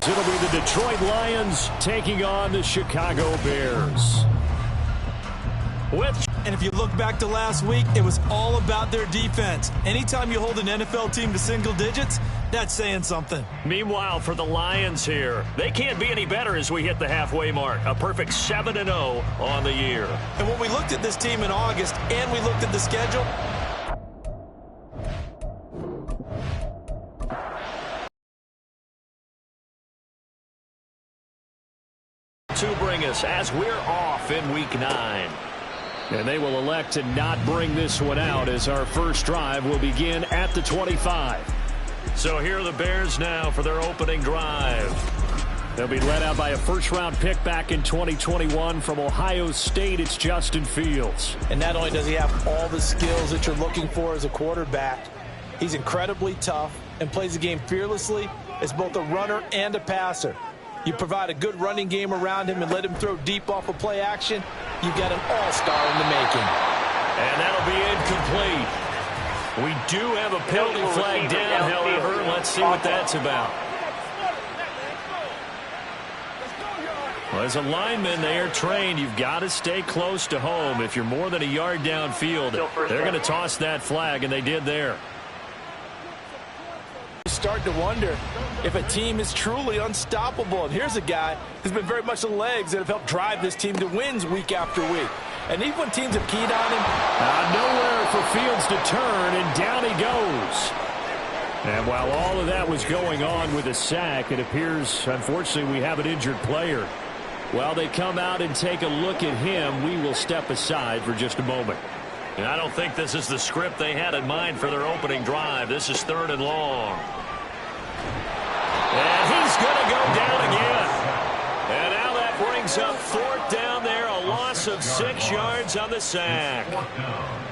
It'll be the Detroit Lions taking on the Chicago Bears. And if you look back to last week, it was all about their defense. Anytime you hold an NFL team to single digits, that's saying something. Meanwhile, for the Lions here, they can't be any better as we hit the halfway mark. A perfect 7-0 on the year. And when we looked at this team in August and we looked at the schedule, to bring us as we're off in Week 9. And they will elect to not bring this one out as our first drive will begin at the 25. So here are the Bears now for their opening drive. They'll be led out by a first-round pick back in 2021 from Ohio State. It's Justin Fields. and not only does he have all the skills that you're looking for as a quarterback, he's incredibly tough and plays the game fearlessly as both a runner and a passer. You provide a good running game around him and let him throw deep off of play action, you've got an all-star in the making. And that'll be incomplete. We do have a penalty flag down, however. Let's see what that's about. Well, as a lineman, they are trained. You've got to stay close to home. If you're more than a yard downfield, they're going to toss that flag, and they did there. Start to wonder if a team is truly unstoppable. And here's a guy who's been very much the legs that have helped drive this team to wins week after week. And even when teams have keyed on him. Nowhere for Fields to turn, and down he goes. And while all of that was going on with a sack, it appears, unfortunately, we have an injured player. While they come out and take a look at him, we will step aside for just a moment. And I don't think this is the script they had in mind for their opening drive. This is 3rd and long. And he's going to go down again. And now that brings up 4th down there, a loss of 6 yards on the sack.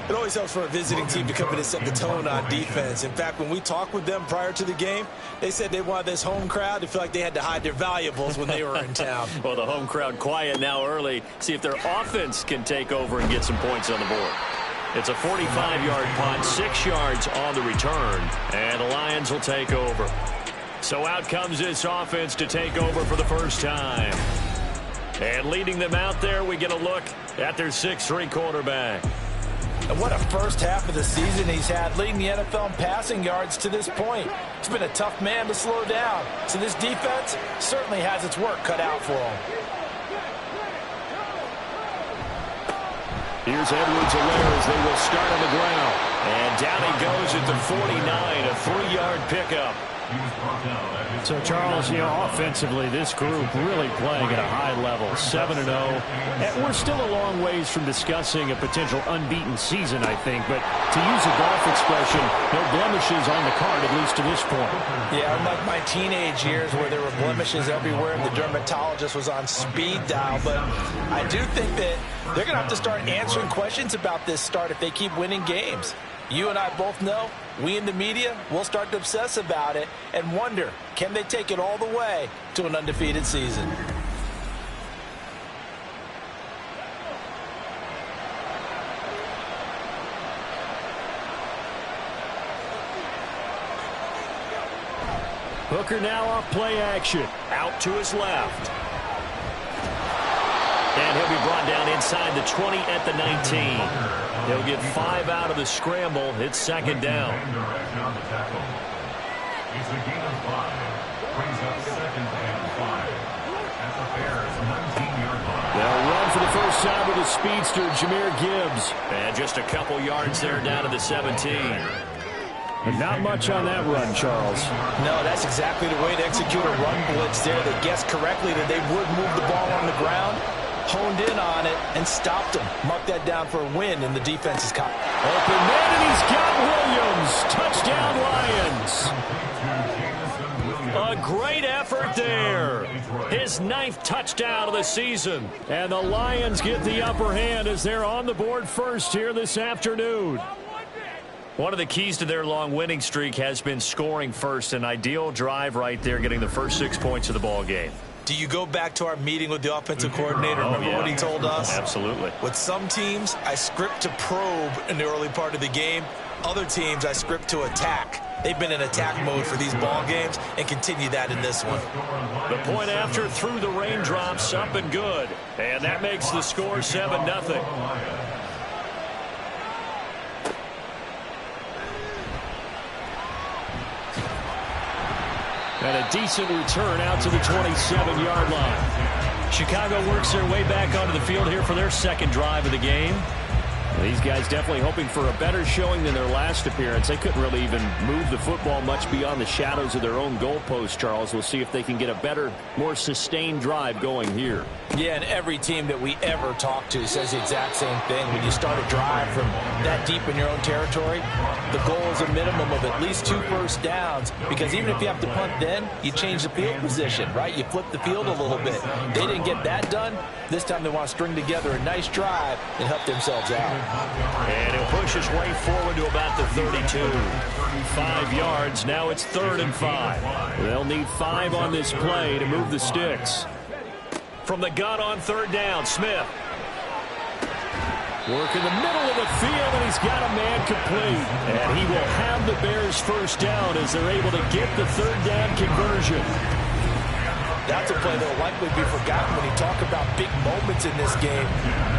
It always helps for a visiting team to come in and set the tone on defense. In fact, when we talked with them prior to the game, they said they wanted this home crowd to feel like they had to hide their valuables when they were in town. Well, the home crowd quiet now early. See if their offense can take over and get some points on the board. It's a 45-yard punt, 6 yards on the return, and the Lions will take over. So out comes this offense to take over for the first time. And leading them out there, we get a look at their 6'3" quarterback. And what a first half of the season he's had, leading the NFL in passing yards to this point. He's been a tough man to slow down. So this defense certainly has its work cut out for him. Here's Edwards-Helaire as they will start on the ground. And down he goes at the 49, a 3-yard pickup. So, Charles, offensively, this group really playing at a high level, 7-0. And we're still a long ways from discussing a potential unbeaten season, I think. But to use a golf expression, no blemishes on the card, at least to this point. Yeah, unlike my teenage years where there were blemishes everywhere and the dermatologist was on speed dial. But I do think that they're going to have to start answering questions about this start if they keep winning games. You and I both know, we in the media, will start to obsess about it and wonder, can they take it all the way to an undefeated season? Hooker now off play action. Out to his left. And he'll be brought down inside the 20 at the 19. He'll get 5 out of the scramble. It's 2nd down. It's a gain of 5. Brings up 2nd and 5 at the Bears' 19-yard line. They'll run for the first time with the speedster, Jahmyr Gibbs. And just a couple yards there down to the 17. But not much on that run, Charles. No, that's exactly the way to execute a run blitz there. They guessed correctly that they would move the ball on the ground, honed in on it, and stopped them. Mark that down for a win in the defense's cop. Open man, and he's got Williams. Touchdown, Lions. A great effort there. His 9th touchdown of the season. And the Lions get the upper hand as they're on the board first here this afternoon. One of the keys to their long winning streak has been scoring first. An ideal drive right there, getting the first 6 points of the ball game. Do you go back to our meeting with the offensive coordinator? Remember what he told us? Absolutely. With some teams, I script to probe in the early part of the game. Other teams I script to attack. They've been in attack mode for these ball games and continue that in this one. The point after through the raindrops, up and good. And that makes the score 7-0. And a decent return out to the 27-yard line. Chicago works their way back onto the field here for their second drive of the game. These guys definitely hoping for a better showing than their last appearance. They couldn't really even move the football much beyond the shadows of their own goalpost, Charles. We'll see if they can get a better, more sustained drive going here. Yeah, and every team that we ever talk to says the exact same thing. When you start a drive from that deep in your own territory, the goal is a minimum of at least 2 first downs, because even if you have to punt then, you change the field position, right? You flip the field a little bit. They didn't get that done. This time they want to string together a nice drive and help themselves out. And he'll push his way forward to about the 32. 5 yards. Now it's 3rd and 5. They'll need 5 on this play to move the sticks. From the gun on 3rd down, Smith. Work in the middle of the field, and he's got a man complete. And he will have the Bears first down as they're able to get the 3rd down conversion. That's a play that will likely be forgotten when you talk about big moments in this game.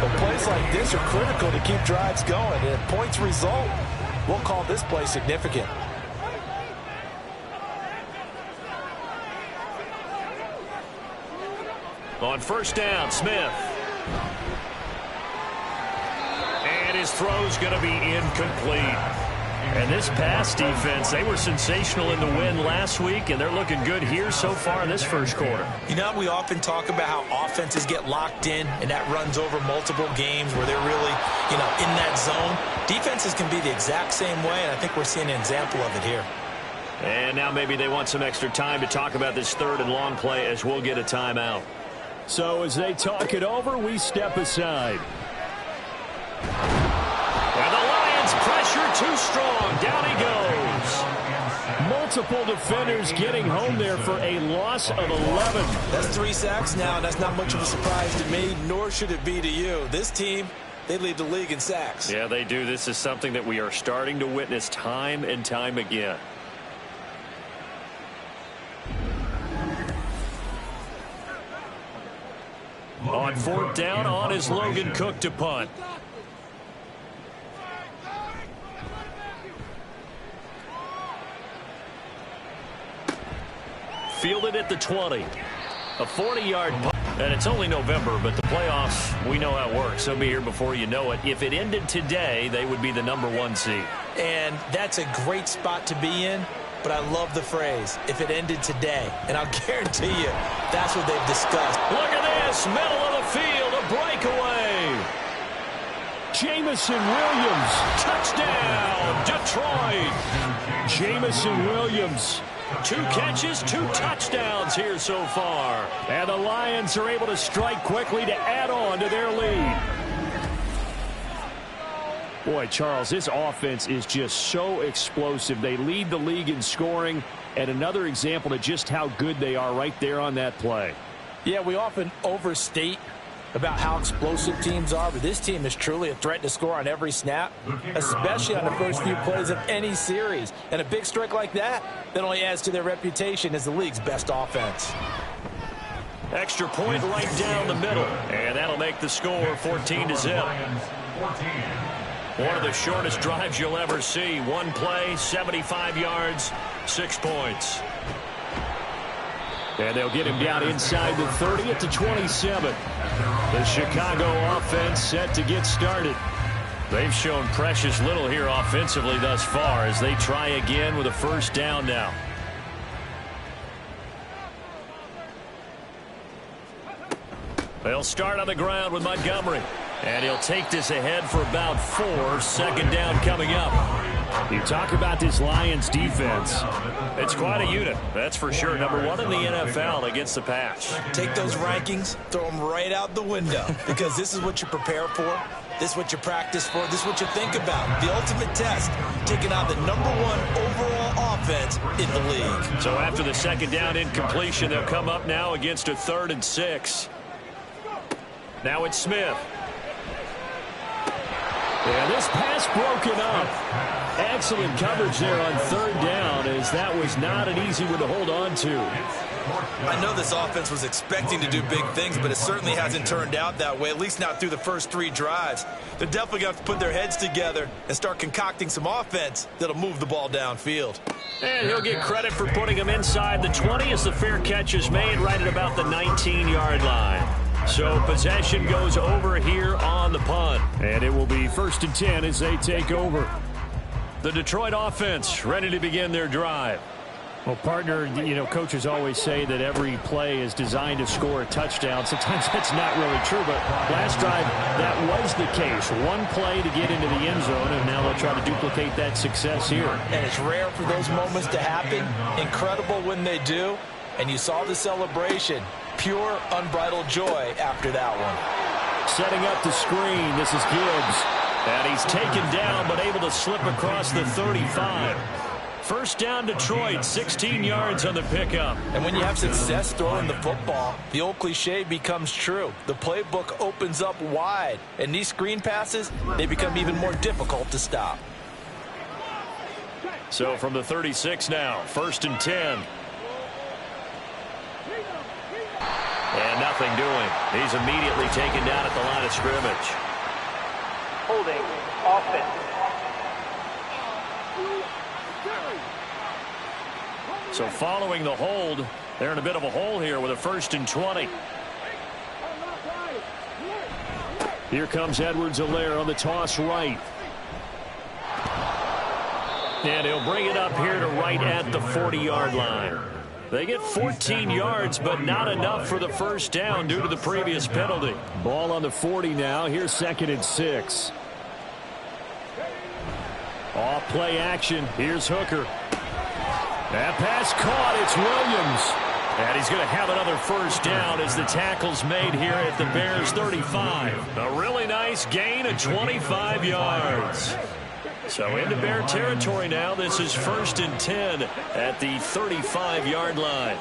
But plays like this are critical to keep drives going. And if points result, we'll call this play significant. On 1st down, Smith. And his throw's going to be incomplete. And this pass defense, they were sensational in the win last week, and they're looking good here so far in this first quarter. You know, we often talk about how offenses get locked in, and that runs over multiple games where they're really, in that zone. Defenses can be the exact same way, and I think we're seeing an example of it here. And now maybe they want some extra time to talk about this 3rd and long play as we'll get a timeout. So as they talk it over, we step aside. And the Lions pressure too strong. Down he goes. Multiple defenders getting home there for a loss of 11. That's 3 sacks now, and that's not much of a surprise to me, nor should it be to you. This team, they lead the league in sacks. Yeah, they do. This is something that we are starting to witness time and time again. On 4th down, on is Logan Cook to punt. Fielded at the 20. A 40-yard punt. And it's only November, but the playoffs, we know how it works. They'll be here before you know it. If it ended today, they would be the #1 seed. And that's a great spot to be in. But I love the phrase, if it ended today. And I'll guarantee you, that's what they've discussed. Look at this, middle of the field, a breakaway. Jamison Williams, touchdown, Detroit. Jamison Williams, 2 catches, 2 touchdowns here so far. And the Lions are able to strike quickly to add on to their lead. Boy, Charles, this offense is just so explosive. They lead the league in scoring, and another example of just how good they are right there on that play. Yeah, we often overstate about how explosive teams are, but this team is truly a threat to score on every snap, especially on the first few plays of any series. And a big strike like that only adds to their reputation as the league's best offense. Extra point right down the middle, and that'll make the score 14-0. One of the shortest drives you'll ever see. 1 play, 75 yards, 6 points. And they'll get him down inside the 30 at the 27. The Chicago offense set to get started. They've shown precious little here offensively thus far as they try again with a 1st down now. They'll start on the ground with Montgomery. And he'll take this ahead for about 4. 2nd down coming up. You talk about this Lions defense. It's quite a unit, that's for sure. #1 in the NFL against the pass. Take those rankings, throw them right out the window, because this is what you prepare for. This is what you practice for. This is what you think about. The ultimate test, taking on the #1 overall offense in the league. So after the 2nd down incompletion, they'll come up now against a 3rd and 6. Now it's Smith. And this pass broken up. Excellent coverage there on third down, as that was not an easy one to hold on to. I know this offense was expecting to do big things, but it certainly hasn't turned out that way, at least not through the first 3 drives. They're definitely going to have to put their heads together and start concocting some offense that'll move the ball downfield. And he'll get credit for putting him inside the 20 as the fair catch is made right at about the 19-yard line. So possession goes over here on the punt. And it will be 1st and 10 as they take over. The Detroit offense ready to begin their drive. Well, partner, you know, coaches always say that every play is designed to score a touchdown. Sometimes that's not really true, but last drive, that was the case. One play to get into the end zone, and now they'll try to duplicate that success here. And it's rare for those moments to happen. Incredible when they do. And you saw the celebration. Pure, unbridled joy after that one. Setting up the screen, this is Gibbs. And he's taken down, but able to slip across the 35. First down, Detroit, 16 yards on the pickup. And when you have success throwing the football, the old cliche becomes true. The playbook opens up wide. And these screen passes, they become even more difficult to stop. So from the 36 now, 1st and 10. And nothing doing. He's immediately taken down at the line of scrimmage. Holding offense. So following the hold, they're in a bit of a hole here with a 1st and 20. Here comes Edwards-Helaire on the toss right. And he'll bring it up here to right at the 40-yard line. They get 14 yards, but not enough for the first down due to the previous penalty. Ball on the 40 now. Here's 2nd and 6. Off play action. Here's Hooker. That pass caught. It's Williams. And he's going to have another first down as the tackle's made here at the Bears 35. A really nice gain of 25 yards. So into Bear territory now. This is 1st and 10 at the 35-yard line.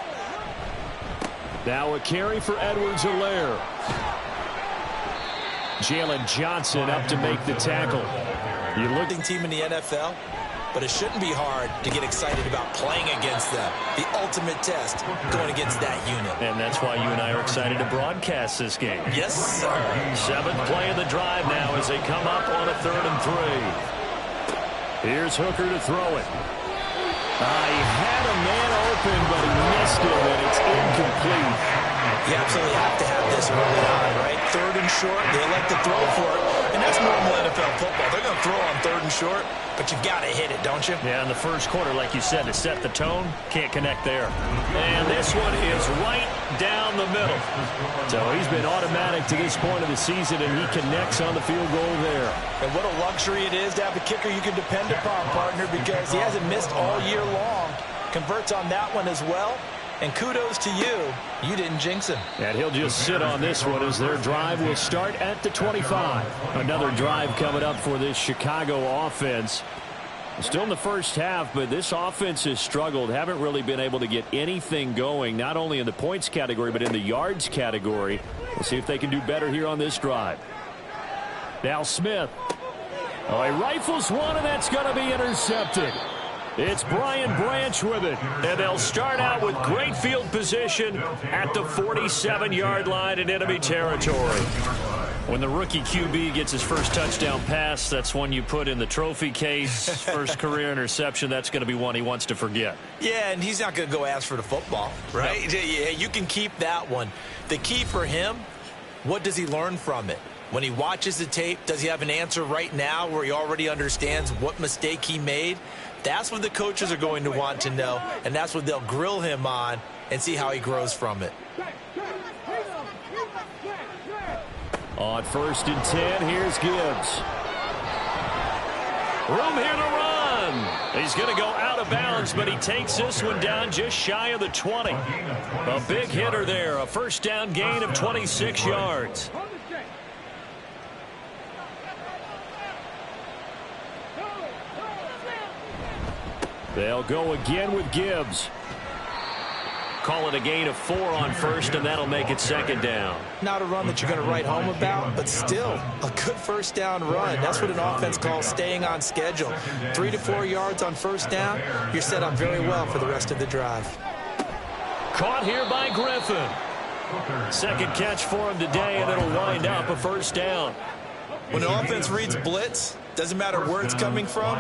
Now a carry for Edwards-Helaire. Jalen Johnson up to make the tackle. You look at team in the NFL, but it shouldn't be hard to get excited about playing against them. The ultimate test going against that unit. And that's why you and I are excited to broadcast this game. Yes, sir. 7th play of the drive now as they come up on a 3rd and 3. Here's Hooker to throw it. He had a man open, but he missed it, and it's incomplete. You absolutely have to have this early on, right? 3rd and short, they elect to throw for it. And that's normal NFL football. They're going to throw on 3rd and short, but you've got to hit it, don't you? Yeah, in the first quarter, like you said, to set the tone, can't connect there. And this one is right down the middle. So he's been automatic to this point of the season, and he connects on the field goal there. And what a luxury it is to have a kicker you can depend upon, partner, because he hasn't missed all year long. Converts on that one as well. And kudos to you. You didn't jinx him. And he'll just sit on this one as their drive will start at the 25. Another drive coming up for this Chicago offense. Still in the first half, but this offense has struggled. Haven't really been able to get anything going, not only in the points category, but in the yards category. We'll see if they can do better here on this drive. Now Smith. Oh, he rifles one, and that's going to be intercepted. It's Brian Branch with it, and they'll start out with great field position at the 47-yard line in enemy territory. When the rookie QB gets his first touchdown pass, that's one you put in the trophy case. First career interception, that's going to be one he wants to forget. Yeah, and he's not going to go ask for the football, right? No. Yeah, you can keep that one. The key for him, what does he learn from it? When he watches the tape, does he have an answer right now where he already understands what mistake he made? That's what the coaches are going to want to know, and that's what they'll grill him on and see how he grows from it. On 1st and 10, here's Gibbs. Room here to run. He's going to go out of bounds, but he takes this one down just shy of the 20. A big hitter there, a first down gain of 26 yards. They'll go again with Gibbs. Call it a gain of 4 on first, and that'll make it second down. Not a run that you're going to write home about, but still a good first down run. That's what an offense calls staying on schedule. 3 to 4 yards on first down, you're set up very well for the rest of the drive. Caught here by Griffin. Second catch for him today, and it'll wind up a first down. When an offense reads blitz, doesn't matter where it's coming from,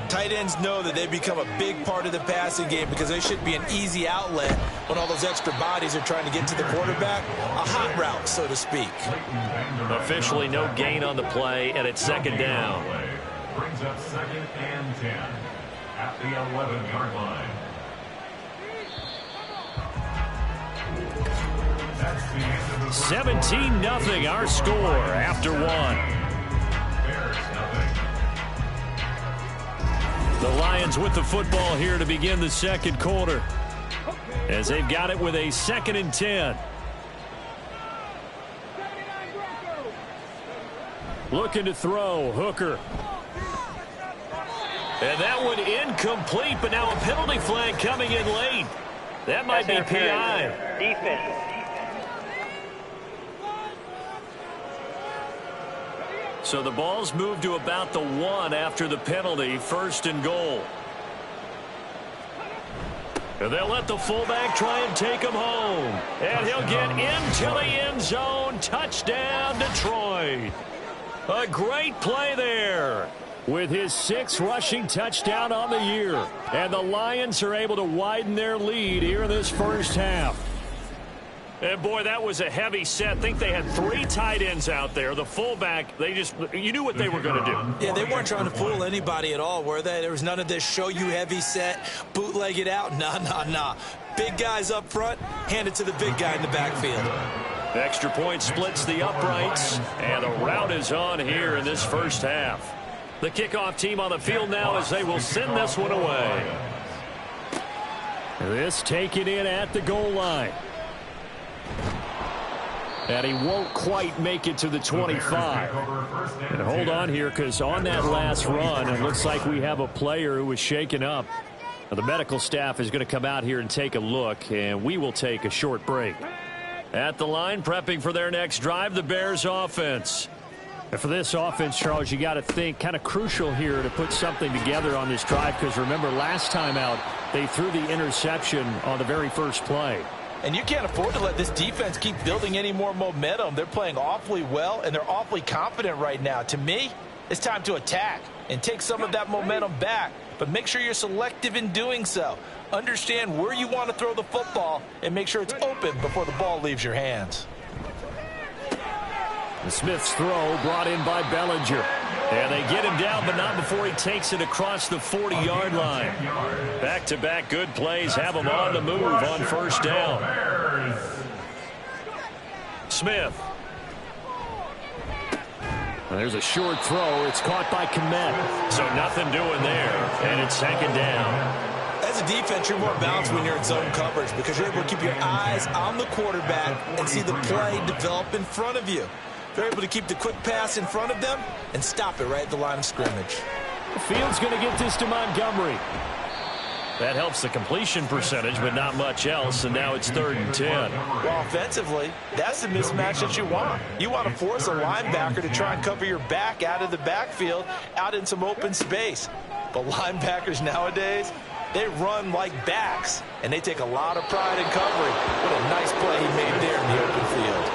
tight ends know that they become a big part of the passing game because they should be an easy outlet when all those extra bodies are trying to get to the quarterback. A hot route, so to speak. Officially no gain on the play, and it's second down. Brings up 2nd and 10 at the 11-yard line. 17-0 our score after 1. The Lions with the football here to begin the second quarter, as they've got it with a 2nd and 10. Looking to throw, Hooker. And that one incomplete, but now a penalty flag coming in late. That might be PI. Defense. So the ball's moved to about the 1 after the penalty, 1st and goal. And they'll let the fullback try and take him home. And he'll get into the end zone. Touchdown, Detroit. A great play there with his 6th rushing touchdown on the year. And the Lions are able to widen their lead here in this first half. And, boy, that was a heavy set. I think they had 3 tight ends out there. The fullback, you knew what they were going to do. Yeah, they weren't trying to fool anybody at all, were they? There was none of this show you heavy set, bootleg it out. Nah. Big guys up front, hand it to the big guy in the backfield. Extra point splits the uprights, and the route is on here in this first half. The kickoff team on the field now as they will send this one away. This taken in at the goal line. And he won't quite make it to the 25. And hold on here, because on that last run, it looks like we have a player who was shaken up. Now, the medical staff is going to come out here and take a look, and we will take a short break. At the line, prepping for their next drive, the Bears offense. And for this offense, Charles, you got to think kind of crucial here to put something together on this drive, because remember, last time out, they threw the interception on the very first play. And you can't afford to let this defense keep building any more momentum. They're playing awfully well, and they're awfully confident right now. To me, it's time to attack and take some of that momentum back. But make sure you're selective in doing so. Understand where you want to throw the football and make sure it's open before the ball leaves your hands. The Smith's throw brought in by Bellinger. And they get him down, but not before he takes it across the 40-yard line. Back-to-back good plays have him on the move on first down. Smith. There's a short throw. It's caught by Kmet. So nothing doing there, and it's second down. As a defense, you're more balanced when you're in zone coverage because you're able to keep your eyes on the quarterback and see the play develop in front of you. They're able to keep the quick pass in front of them and stop it right at the line of scrimmage. The field's going to get this to Montgomery. That helps the completion percentage, but not much else, and now it's 3rd and 10. Well, offensively, that's the mismatch that you want. You want to force a linebacker to try and cover your back out of the backfield, out in some open space. But linebackers nowadays, they run like backs, and they take a lot of pride in covering. What a nice play he made there in the open field.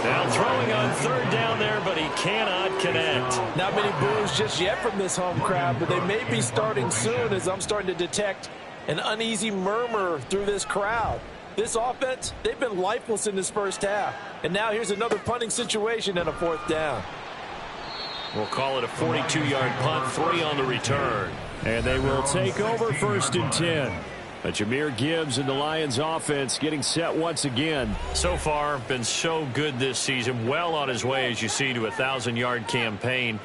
Now throwing on 3rd down there, but he cannot connect. Not many boos just yet from this home crowd, but they may be starting soon as I'm starting to detect an uneasy murmur through this crowd. This offense, they've been lifeless in this first half. And now here's another punting situation and a 4th down. We'll call it a 42-yard punt, 3 on the return. And they will take over 1st and 10. But Jahmyr Gibbs and the Lions offense getting set once again. So far, been so good this season. Well on his way, as you see, to a 1,000-yard campaign.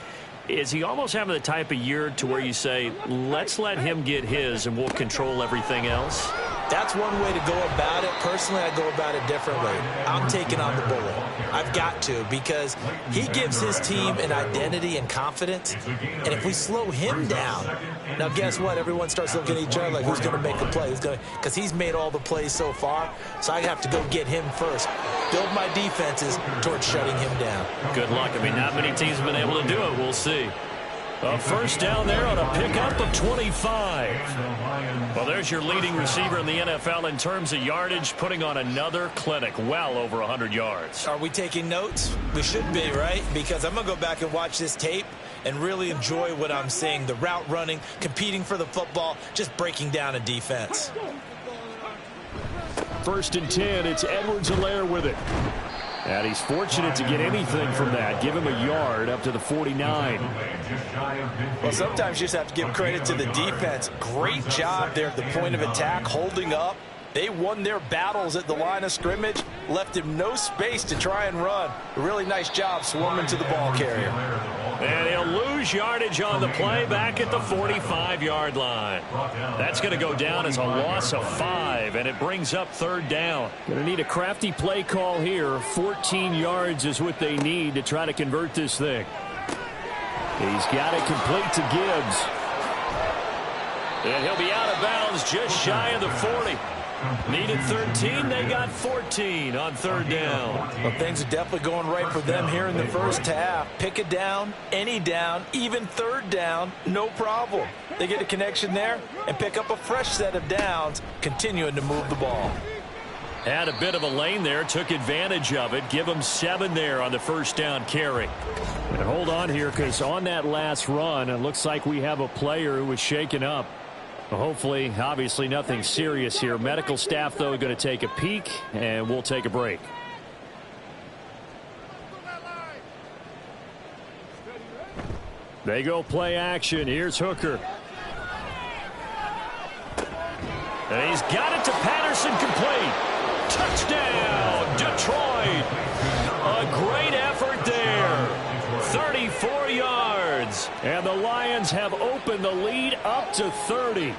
Is he almost having the type of year to where you say, let's let him get his and we'll control everything else? That's one way to go about it. Personally, I go about it differently. I'm taking on the bull. I've got to, because he gives his team an identity and confidence. And if we slow him down, now guess what? Everyone starts looking at each other like, who's going to make the play? Because he's made all the plays so far. So I have to go get him first. Build my defenses towards shutting him down. Good luck. I mean, not many teams have been able to do it. We'll see. A first down there on a pickup of 25. Well, there's your leading receiver in the NFL in terms of yardage, putting on another clinic, well over 100 yards. Are we taking notes? We should be, right? Because I'm going to go back and watch this tape and really enjoy what I'm seeing. The route running, competing for the football, just breaking down a defense. First and 10, it's Edwards-Helaire with it. And he's fortunate to get anything from that. Give him a yard up to the 49. Well, sometimes you just have to give credit to the defense. Great job there at the point of attack, holding up. They won their battles at the line of scrimmage, left him no space to try and run. A really nice job swarming to the ball carrier. And he'll lose yardage on the play back at the 45-yard line. That's going to go down as a loss of 5, and it brings up third down. Going to need a crafty play call here. 14 yards is what they need to try to convert this thing. He's got it complete to Gibbs. And he'll be out of bounds just shy of the 40. Needed 13, they got 14 on third down. Well, things are definitely going right for them here in the first half. Pick a down, any down, even third down, no problem. They get a connection there and pick up a fresh set of downs, continuing to move the ball. Had a bit of a lane there, took advantage of it. Give them 7 there on the first down carry. And hold on here, because on that last run, it looks like we have a player who was shaken up. Hopefully, obviously nothing serious here. Medical staff, though, going to take a peek, and we'll take a break. They go play action. Here's Hooker. And he's got it to Patterson, complete. Touchdown, Detroit. A great effort there. 34 yards. And the Lions have opened the lead up to 30.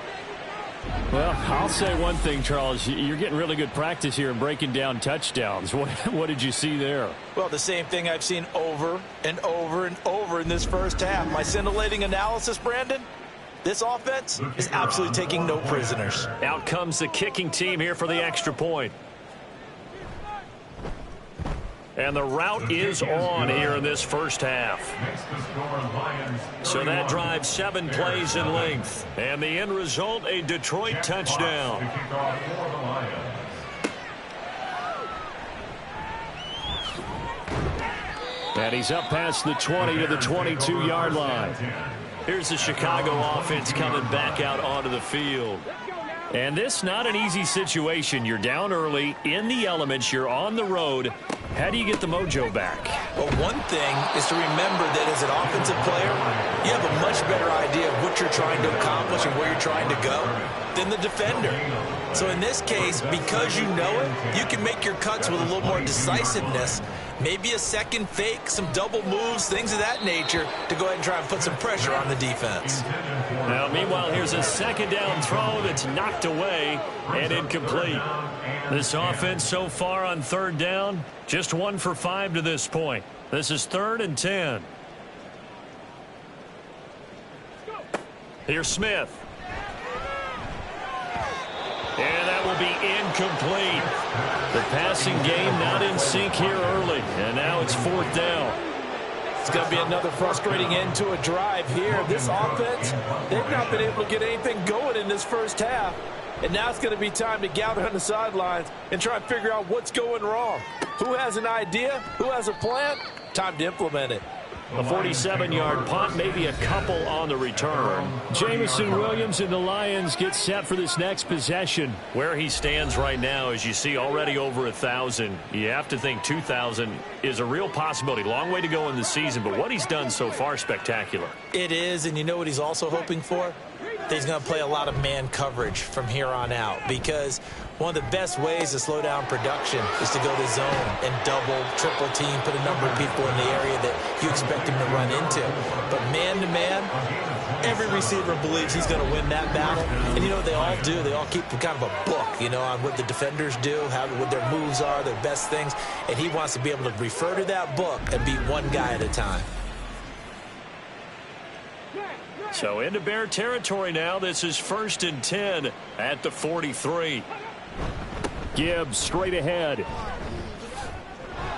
Well, I'll say one thing, Charles. You're getting really good practice here in breaking down touchdowns. What did you see there? Well, the same thing I've seen over and over and over in this first half. My scintillating analysis, Brandon, this offense is absolutely taking no prisoners. Out comes the kicking team here for the extra point. And the route is on here in this first half. So that drives 7 plays in length. And the end result, a Detroit touchdown. And he's up past the 20 to the 22-yard line. Here's the Chicago offense coming back out onto the field. And this not an easy situation. You're down early, in the elements, you're on the road. How do you get the mojo back? Well, one thing is to remember that as an offensive player, you have a much better idea of what you're trying to accomplish and where you're trying to go than the defender. So in this case, because you know it, you can make your cuts with a little more decisiveness. Maybe a second fake, some double moves, things of that nature to go ahead and try and put some pressure on the defense. Now, meanwhile, here's a second down throw that's knocked away and incomplete. This offense so far on third down, just 1 for 5 to this point. This is 3rd and 10. Here's Smith. And that will be incomplete. The passing game not in sync here early. And now it's 4th down. It's going to be another frustrating end to a drive here. This offense, they've not been able to get anything going in this first half. And now it's going to be time to gather on the sidelines and try and figure out what's going wrong. Who has an idea? Who has a plan? Time to implement it. A 47-yard punt, maybe a couple on the return. Jameson Williams and the Lions get set for this next possession. Where he stands right now, as you see, already over 1,000. You have to think 2,000 is a real possibility. Long way to go in the season, but what he's done so far, spectacular. It is, and you know what he's also hoping for? That he's going to play a lot of man coverage from here on out, because one of the best ways to slow down production is to go to zone and double, triple team, put a number of people in the area that you expect him to run into. But man-to-man, Every receiver believes he's going to win that battle. And you know what they all do? They all keep kind of a book, you know, on what the defenders do, what their moves are, their best things. And he wants to be able to refer to that book and beat one guy at a time. So into Bear territory now. This is 1st and 10 at the 43. Gibbs straight ahead.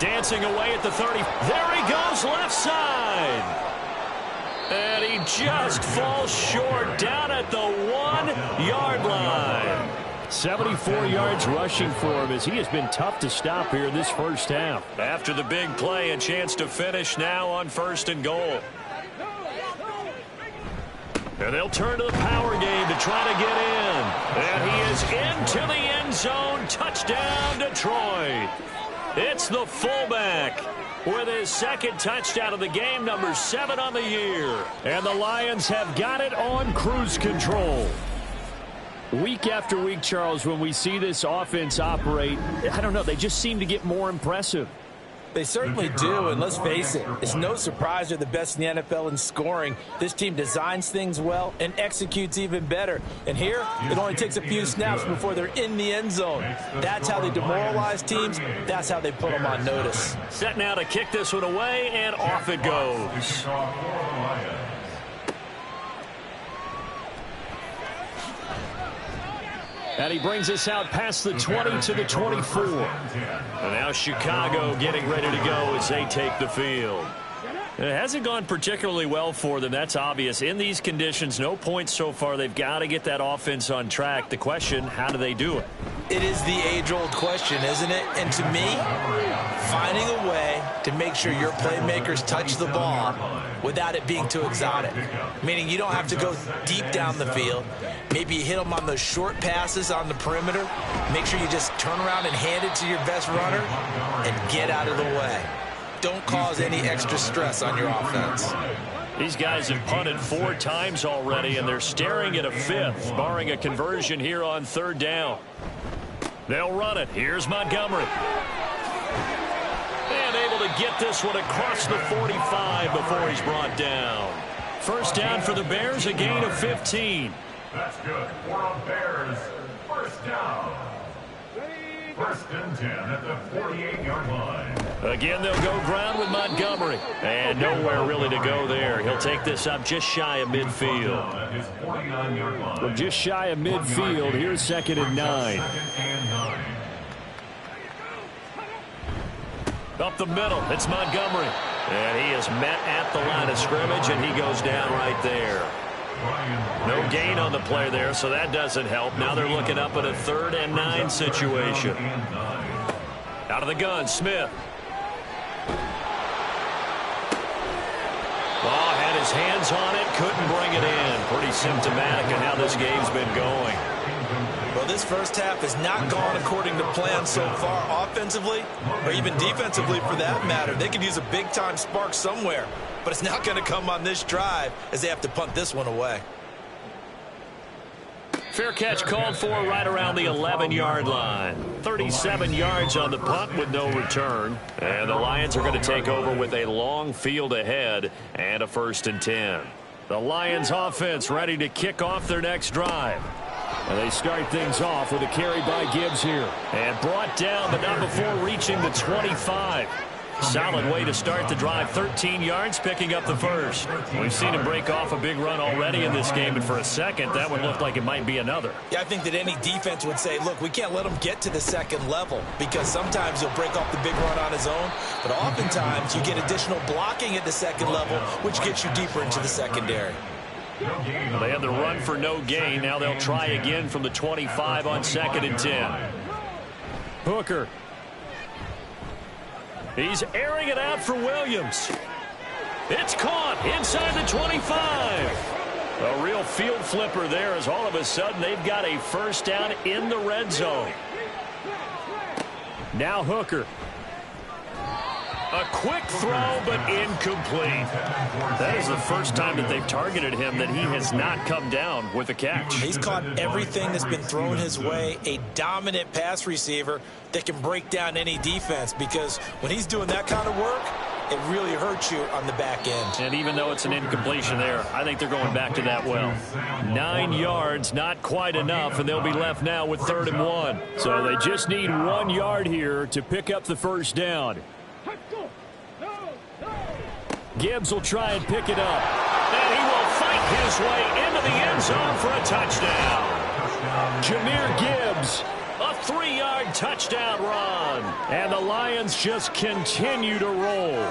Dancing away at the 30. There he goes, left side. And he just falls short down at the 1-yard line. 74 yards rushing for him as he has been tough to stop here this first half. After the big play, a chance to finish now on 1st and goal. And they'll turn to the power game to try to get in. And he is into the end zone. Touchdown, Detroit. It's the fullback with his second touchdown of the game, number 7 on the year. And the Lions have got it on cruise control. Week after week, Charles, when we see this offense operate, I don't know, they just seem to get more impressive. They certainly do, and let's face it, it's no surprise they're the best in the NFL in scoring. This team designs things well and executes even better. And here, it only takes a few snaps before they're in the end zone. That's how they demoralize teams. That's how they put them on notice. Set now to kick this one away, and off it goes. And he brings us out past the 20 to the 24. And now Chicago getting ready to go as they take the field. It hasn't gone particularly well for them. That's obvious. In these conditions, no points so far. They've got to get that offense on track. The question, how do they do it? It is the age-old question, isn't it? And to me, finding a way to make sure your playmakers touch the ball without it being too exotic. Meaning you don't have to go deep down the field. Maybe you hit them on those short passes on the perimeter. Make sure you just turn around and hand it to your best runner and get out of the way. Don't cause any extra stress on your offense. These guys have punted 4 times already, and they're staring at a 5th, barring a conversion here on 3rd down. They'll run it. Here's Montgomery. And able to get this one across the 45 before he's brought down. First down for the Bears, a gain of 15. That's good for the Bears. First down. 1st and 10 at the 48-yard line. Again, they'll go ground with Montgomery. And nowhere really to go there. He'll take this up just shy of midfield. From just shy of midfield, here's 2nd and 9. Up the middle, it's Montgomery. And he is met at the line of scrimmage, and he goes down right there. No gain on the play there, so that doesn't help. Now they're looking up at a 3rd and 9 situation. Out of the gun, Smith. Oh, had his hands on it, couldn't bring it in. Pretty symptomatic of how this game's been going. Well, this first half has not gone according to plan so far offensively, or even defensively for that matter. They could use a big-time spark somewhere, but it's not going to come on this drive as they have to punt this one away. Fair catch called for right around the 11-yard line. 37 yards on the punt with no return. And the Lions are going to take over with a long field ahead and a 1st and 10. The Lions offense ready to kick off their next drive. And they start things off with a carry by Gibbs here. And brought down, but not before reaching the 25. Solid way to start the drive. 13 yards, picking up the first. We've seen him break off a big run already in this game, and for a second, that would look like it might be another. Yeah, I think that any defense would say, look, we can't let him get to the 2nd level, because sometimes he'll break off the big run on his own, but oftentimes you get additional blocking at the 2nd level, which gets you deeper into the secondary. They had the run for no gain. Now they'll try again from the 25 on 2nd and 10. Hooker. He's airing it out for Williams. It's caught inside the 25. A real field flipper there as all of a sudden they've got a first down in the red zone. Now Hooker. A quick throw, but incomplete. That is the first time that they've targeted him that he has not come down with a catch. He's caught everything that's been thrown his way. A dominant pass receiver that can break down any defense, because when he's doing that kind of work, it really hurts you on the back end. And even though it's an incompletion there, I think they're going back to that well. 9 yards, not quite enough, and they'll be left now with 3rd and 1. So they just need 1 yard here to pick up the first down. Gibbs will try and pick it up. And he will fight his way into the end zone for a touchdown. Jahmyr Gibbs, a 3-yard touchdown run. And the Lions just continue to roll.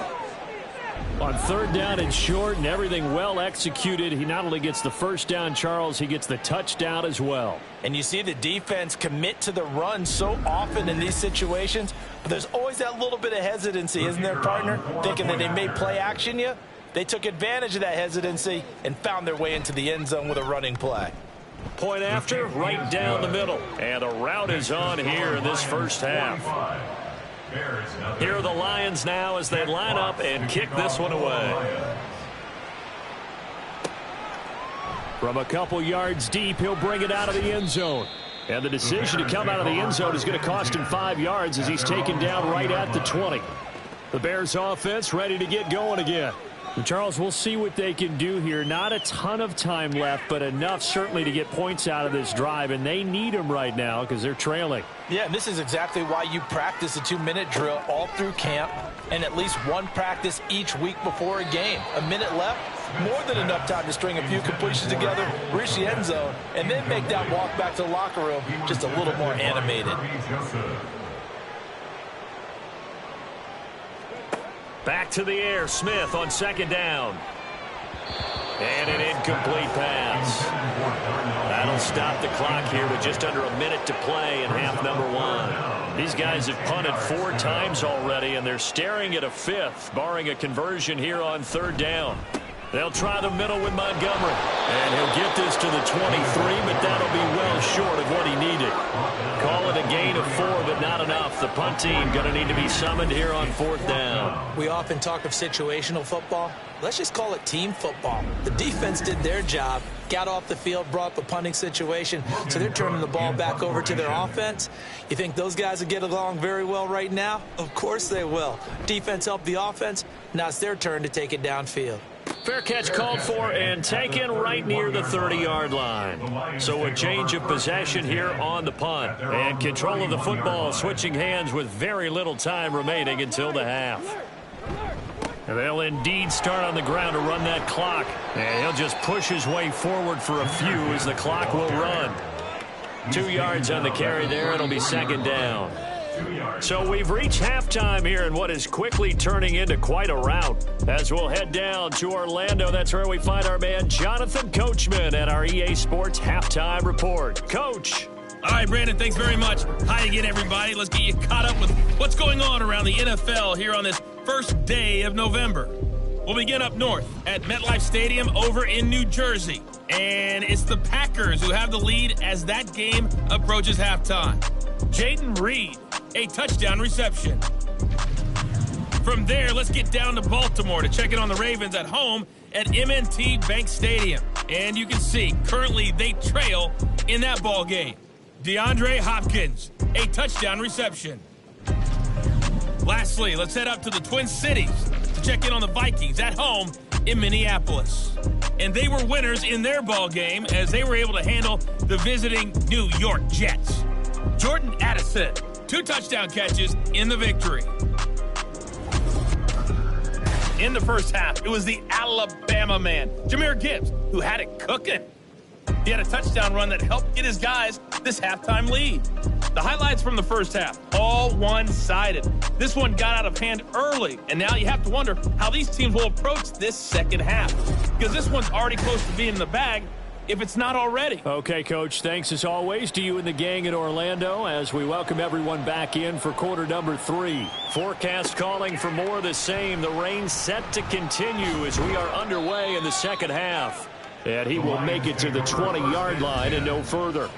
On 3rd down and short and everything well executed, he not only gets the first down, Charles, he gets the touchdown as well. And you see the defense commit to the run so often in these situations, but there's always that little bit of hesitancy, isn't there, partner? Thinking that they may play action you. They took advantage of that hesitancy and found their way into the end zone with a running play. Point after, right down the middle. And a route is on here in this first half. Here are the Lions now as they line up and kick this one away. From a couple yards deep, he'll bring it out of the end zone. And the decision to come out of the end zone is going to cost him 5 yards as he's taken down right at the 20. The Bears offense ready to get going again. And Charles, we'll see what they can do here. Not a ton of time left, but enough certainly to get points out of this drive, and they need them right now because they're trailing. Yeah, and this is exactly why you practice a 2-minute drill all through camp and at least one practice each week before a game. A minute left, more than enough time to string a few completions together, reach the end zone, and then make that walk back to the locker room just a little more animated. Back to the air, Smith on 2nd down. And an incomplete pass. That'll stop the clock here with just under a minute to play in half number 1. These guys have punted 4 times already, and they're staring at a 5th, barring a conversion here on 3rd down. They'll try the middle with Montgomery. And he'll get this to the 23, but that'll be well short of what he needed. Call it a gain of 4, but not enough. The punt team going to need to be summoned here on 4th down. We often talk of situational football. Let's just call it team football. The defense did their job, got off the field, brought the punting situation, so they're turning the ball back over to their offense. You think those guys will get along very well right now? Of course they will. Defense helped the offense. Now it's their turn to take it downfield. Fair catch called for and taken right near the 30-yard line. So a change of possession here on the punt. And control of the football switching hands with very little time remaining until the half. And they'll indeed start on the ground to run that clock. And he'll just push his way forward for a few as the clock will run. 2 yards on the carry there. It'll be 2nd down. So we've reached halftime here in what is quickly turning into quite a rout. As we'll head down to Orlando, that's where we find our man Jonathan Coachman at our EA Sports Halftime Report. Coach. All right, Brandon, thanks very much. Hi again, everybody. Let's get you caught up with what's going on around the NFL here on this first day of November. We'll begin up north at MetLife Stadium over in New Jersey. And it's the Packers who have the lead as that game approaches halftime. Jayden Reed, a touchdown reception. From there, let's get down to Baltimore to check in on the Ravens at home at M&T Bank Stadium. And you can see, currently they trail in that ball game. DeAndre Hopkins, a touchdown reception. Lastly, let's head up to the Twin Cities to check in on the Vikings at home in Minneapolis. And they were winners in their ball game as they were able to handle the visiting New York Jets. Jordan Addison, 2 touchdown catches in the victory. In the first half, it was the Alabama man, Jahmyr Gibbs, who had it cooking. He had a touchdown run that helped get his guys this halftime lead. The highlights from the first half, all one-sided. This one got out of hand early, and now you have to wonder how these teams will approach this second half, because this one's already close to being in the bag, if it's not already. Okay, Coach, thanks as always to you and the gang in Orlando as we welcome everyone back in for quarter number 3. Forecast calling for more of the same. The rain set to continue as we are underway in the second half. And he will make it to the 20-yard line and no further.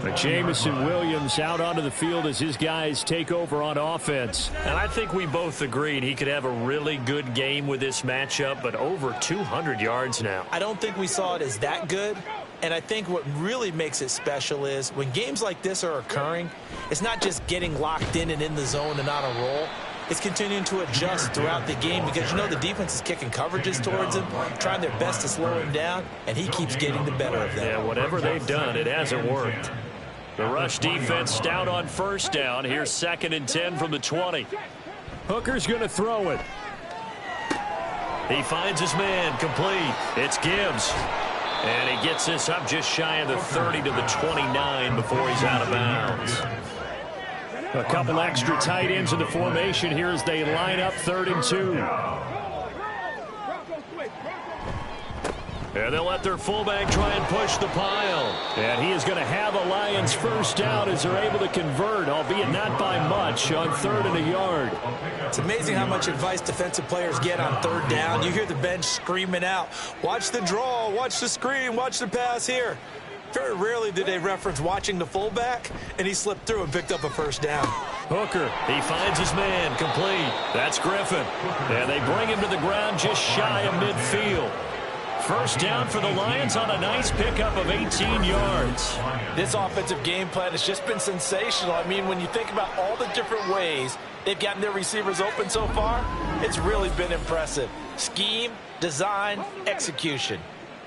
But Jameson Williams out onto the field as his guys take over on offense. And I think we both agreed he could have a really good game with this matchup, but over 200 yards now. I don't think we saw it as that good. And I think what really makes it special is when games like this are occurring, it's not just getting locked in and in the zone and on a roll. is continuing to adjust throughout the game because you know the defense is kicking coverages towards him, trying their best to slow him down, and he keeps getting the better of them. Yeah, whatever they've done, it hasn't worked. The rush defense stout on first down. Here's 2nd and 10 from the 20. Hooker's going to throw it. He finds his man, complete. It's Gibbs. And he gets this up just shy of the 30 to the 29 before he's out of bounds. A couple extra tight ends in the formation here as they line up 3rd and 2. And they'll let their fullback try and push the pile. And he is going to have a Lions first down as they're able to convert, albeit not by much, on 3rd and a yard. It's amazing how much advice defensive players get on 3rd down. You hear the bench screaming out, watch the draw, watch the screen, watch the pass here. Very rarely do they reference watching the fullback, and he slipped through and picked up a first down. Hooker, he finds his man, complete. That's Griffin. And they bring him to the ground just shy of midfield. First down for the Lions on a nice pickup of 18 yards. This offensive game plan has just been sensational. I mean, when you think about all the different ways they've gotten their receivers open so far, it's really been impressive. Scheme, design, execution.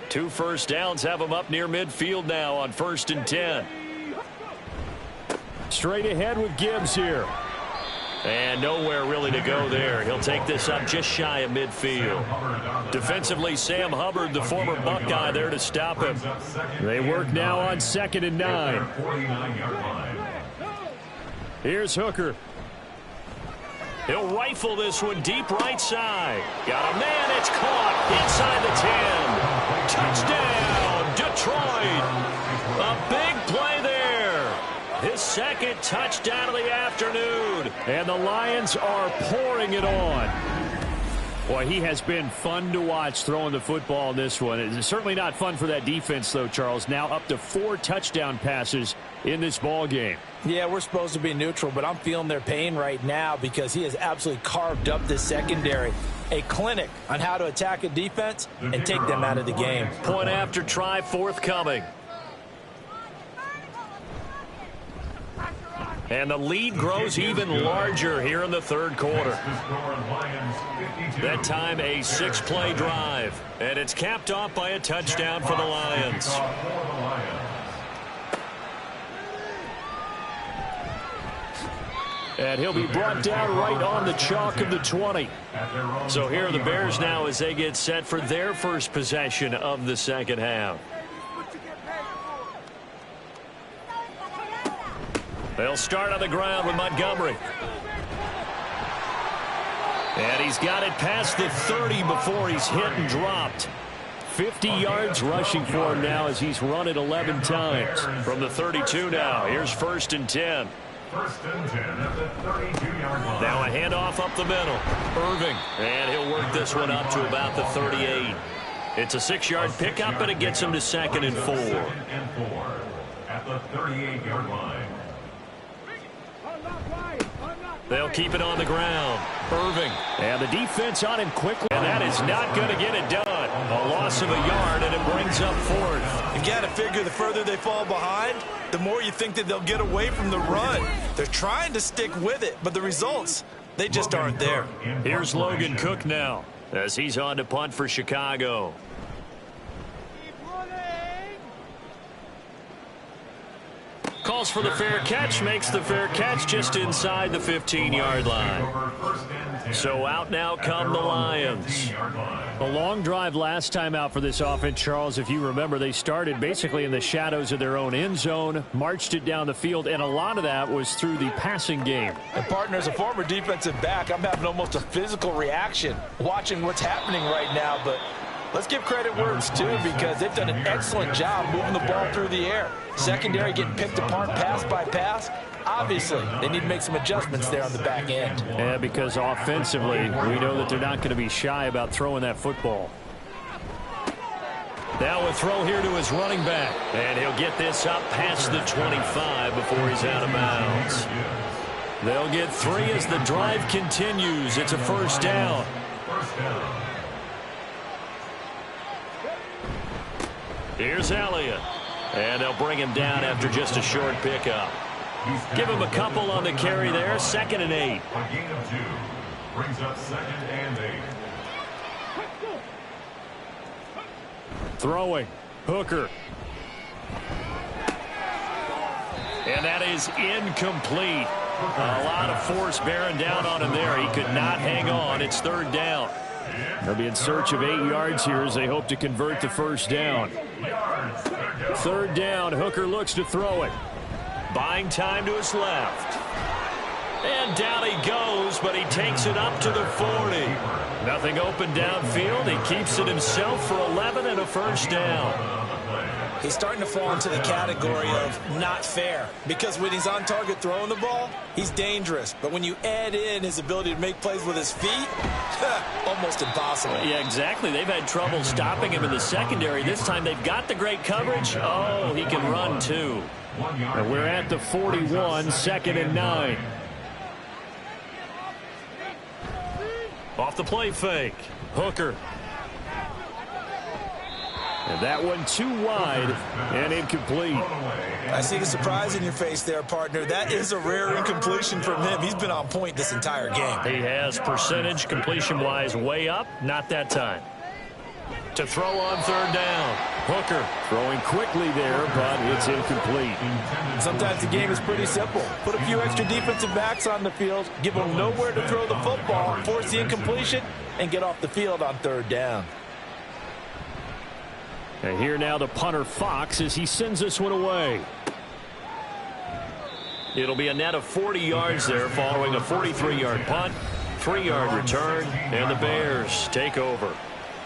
2 first downs have them up near midfield now on 1st and 10. Straight ahead with Gibbs here. And nowhere really to go there. He'll take this up just shy of midfield. Defensively, Sam Hubbard, the former Buckeye, there to stop him. They work now on 2nd and 9. Here's Hooker. He'll rifle this one deep right side. Got a man, it's caught inside the 10. Touchdown, Detroit. A big play there. His 2nd touchdown of the afternoon. And the Lions are pouring it on. Boy, he has been fun to watch throwing the football in this one. It's certainly not fun for that defense, though, Charles. Now up to 4 touchdown passes in this ball game. Yeah, we're supposed to be neutral, but I'm feeling their pain right now because he has absolutely carved up this secondary. A clinic on how to attack a defense and take them out of the game. Point after try forthcoming. And the lead grows even larger here in the 3rd quarter. That time a 6-play drive. And it's capped off by a touchdown for the Lions. And he'll be brought down right on the chalk of the 20. So here are the Bears now as they get set for their first possession of the 2nd half. They'll start on the ground with Montgomery. And he's got it past the 30 before he's hit and dropped. 50 yards rushing for him now as he's run it 11 times. From the 32 now, here's 1st and 10. 1st and 10 at the 32-yard line. Now a handoff up the middle. Irving. And he'll work this one up to about the 38. It's a 6-yard pickup, and it gets him to 2nd and 4. 2nd and 4 at the 38-yard line. They'll keep it on the ground. Irving. And the defense on him quickly. And that is not going to get it done. A loss of a yard, and it brings up 4th. You got to figure the further they fall behind, the more you think that they'll get away from the run. They're trying to stick with it, but the results, they just aren't there. Here's Logan Cook now as he's on to punt for Chicago. Calls for the fair catch, makes the fair catch just inside the 15-yard line. So out now come the Lions. A long drive last time out for this offense, Charles. If you remember, they started basically in the shadows of their own end zone, marched it down the field, and a lot of that was through the passing game. And partner, as a former defensive back, I'm having almost a physical reaction watching what's happening right now, but let's give credit where it's due because they've done an excellent job moving the ball through the air. Secondary getting picked apart pass by pass. Obviously, they need to make some adjustments there on the back end. Yeah, because offensively, we know that they're not going to be shy about throwing that football. Now a throw here to his running back. And he'll get this up past the 25 before he's out of bounds. They'll get 3 as the drive continues. It's a first down. Here's Elliott. And they'll bring him down after just a short pickup. Give him a couple on the carry there. 2nd and 8. A gain of 2 brings up 2nd and 8. Throwing. Hooker. And that is incomplete. A lot of force bearing down on him there. He could not hang on. It's 3rd down. They'll be in search of 8 yards here as they hope to convert the 1st down. 3rd down. Hooker looks to throw it. Buying time to his left. And down he goes, but he takes it up to the 40. Nothing open downfield. He keeps it himself for 11 and a 1st down. He's starting to fall into the category of not fair, because when he's on target throwing the ball, he's dangerous. But when you add in his ability to make plays with his feet, almost impossible. Yeah, exactly. They've had trouble stopping him in the secondary. This time they've got the great coverage. Oh, he can run too. And we're at the 41, 2nd and 9. Off the play fake. Hooker. And that one too wide and incomplete. I see the surprise in your face there, partner. That is a rare incompletion from him. He's been on point this entire game. He has percentage completion-wise way up. Not that time. To throw on 3rd down. Hooker throwing quickly there, but it's incomplete. Sometimes the game is pretty simple. Put a few extra defensive backs on the field, give them nowhere to throw the football, force the incompletion, and get off the field on 3rd down. And here now the punter Fox as he sends this one away. It'll be a net of 40 yards there following a 43-yard punt, 3-yard return, and the Bears take over.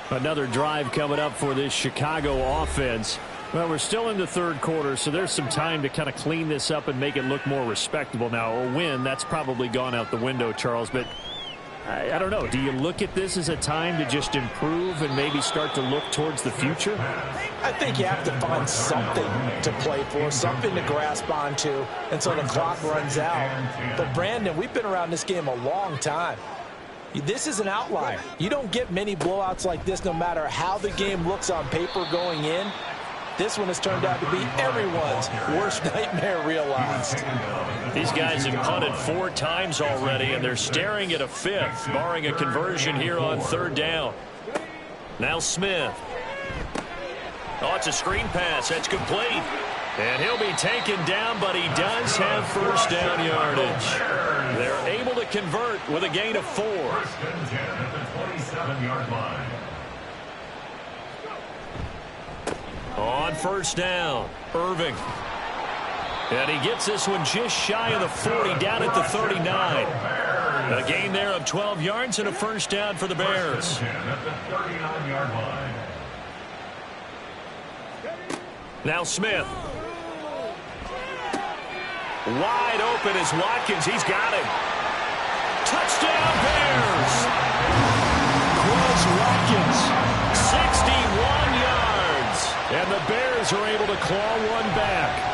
Another drive coming up for this Chicago offense. Well, we're still in the 3rd quarter, so there's some time to kind of clean this up and make it look more respectable. Now, a win, that's probably gone out the window, Charles, but I don't know. Do you look at this as a time to just improve and maybe start to look towards the future? I think you have to find something to play for, something to grasp onto until the clock runs out. But, Brandon, we've been around this game a long time. This is an outlier. You don't get many blowouts like this no matter how the game looks on paper going in. This one has turned out to be everyone's worst nightmare realized. These guys have punted 4 times already, and they're staring at a 5th, barring a conversion here on 3rd down. Now Smith. Oh, it's a screen pass. That's complete. And he'll be taken down, but he does have 1st down yardage. They're able to convert with a gain of 4. 1st and 10 at the 27-yard line. On 1st down, Irving. And he gets this one just shy of the 40, down at the 39. A gain there of 12 yards and a 1st down for the Bears. 1st and 10 at the 39-yard line. Now Smith. Wide open is Watkins. He's got him. Touchdown, Bears. Quez Watkins, 61 yards. And the Bears are able to claw one back.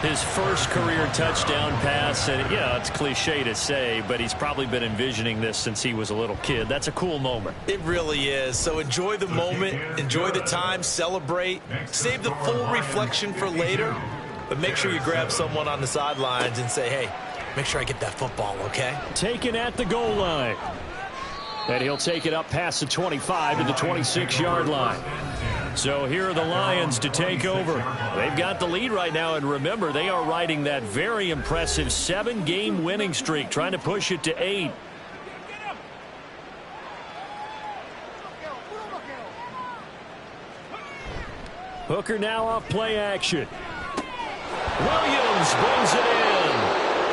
His first career touchdown pass, and yeah, it's cliche to say, but he's probably been envisioning this since he was a little kid. That's a cool moment. It really is. So enjoy the moment, enjoy the time, celebrate, save the full reflection for later, but make sure you grab someone on the sidelines and say, hey, make sure I get that football, okay? Taken at the goal line. And he'll take it up past the 25 to the 26-yard line. So here are the Lions to take over. They've got the lead right now, and remember, they are riding that very impressive 7-game winning streak, trying to push it to 8. Hooker now off play action. Williams brings it in.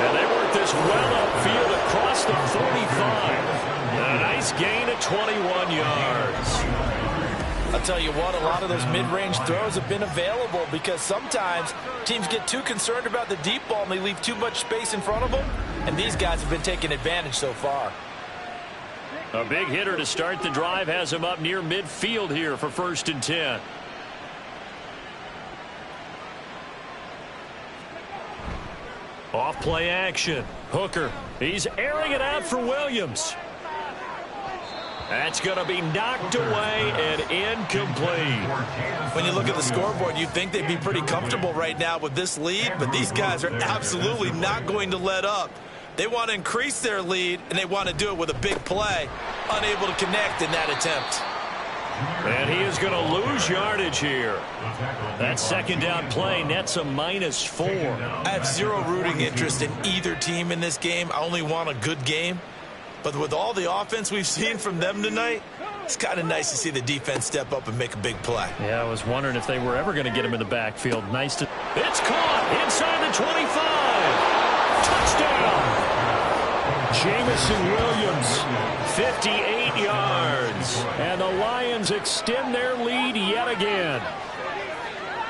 And they work this well upfield across the 45. A nice gain of 21 yards. I'll tell you what, a lot of those mid-range throws have been available because sometimes teams get too concerned about the deep ball and they leave too much space in front of them, and these guys have been taking advantage so far. A big hitter to start the drive has him up near midfield here for 1st and 10. Off play action. Hooker. He's airing it out for Williams. That's going to be knocked away and incomplete. When you look at the scoreboard, you'd think they'd be pretty comfortable right now with this lead, but these guys are absolutely not going to let up. They want to increase their lead, and they want to do it with a big play. Unable to connect in that attempt. And he is going to lose yardage here. That second down play nets a -4. I have zero rooting interest in either team in this game. I only want a good game. But with all the offense we've seen from them tonight, it's kind of nice to see the defense step up and make a big play. Yeah, I was wondering if they were ever going to get him in the backfield. Nice to... It's caught inside the 25. Touchdown. Jamison Williams, 58 yards. And the Lions extend their lead yet again.